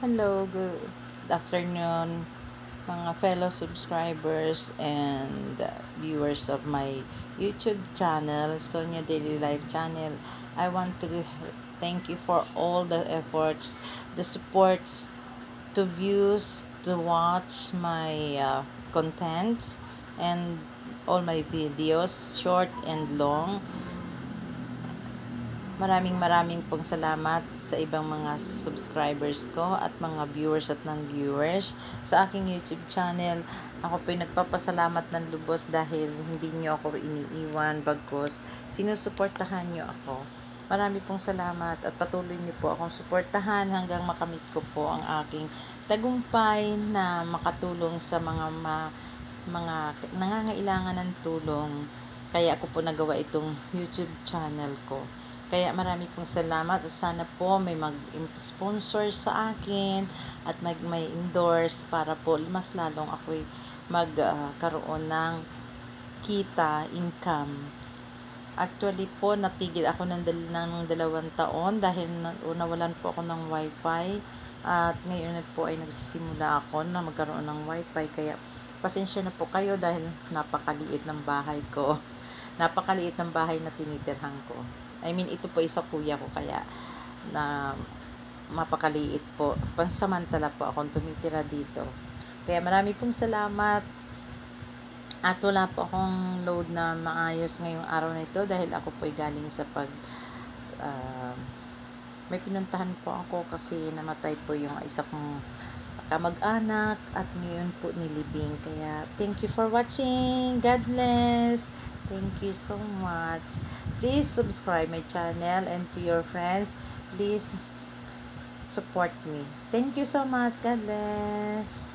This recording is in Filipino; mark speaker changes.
Speaker 1: Hello, good afternoon, mga fellow subscribers and viewers of my YouTube channel, Sonia Daily Life channel. I want to thank you for all the efforts, the supports, to views, to watch my contents and all my videos, short and long. Maraming pong salamat sa ibang mga subscribers ko at mga viewers at non-viewers sa aking YouTube channel. Ako po'y nagpapasalamat ng lubos dahil hindi nyo ako iniiwan, bagkus sinusuportahan nyo ako. Marami pong salamat at patuloy nyo po akong suportahan hanggang makamit ko po ang aking tagumpay na makatulong sa mga nangangailangan ng tulong. Kaya ako po nagawa itong YouTube channel ko. Kaya marami pong salamat at sana po may mag-sponsor sa akin at may endorse para po mas lalong ako'y magkaroon ng kita, income. Actually po, natigil ako ng 2 taon dahil nawalan po ako ng wifi at ngayon po ay nagsisimula ako na magkaroon ng wifi. Kaya pasensya na po kayo dahil napakaliit ng bahay ko. Napakaliit ng bahay na tinitirhan ko. I mean, ito po isa kuya ko kaya na mapakaliit po. Pansamantala po akong tumitira dito. Kaya marami pong salamat. At wala po akong load na maayos ngayong araw na ito dahil ako po ay galing sa may pinuntahan po ako kasi namatay po yung isa kong kamag-anak at ngayon po nilibing. Kaya thank you for watching. God bless. Thank you so much. Please subscribe my channel and to your friends, please support me. Thank you so much. God bless.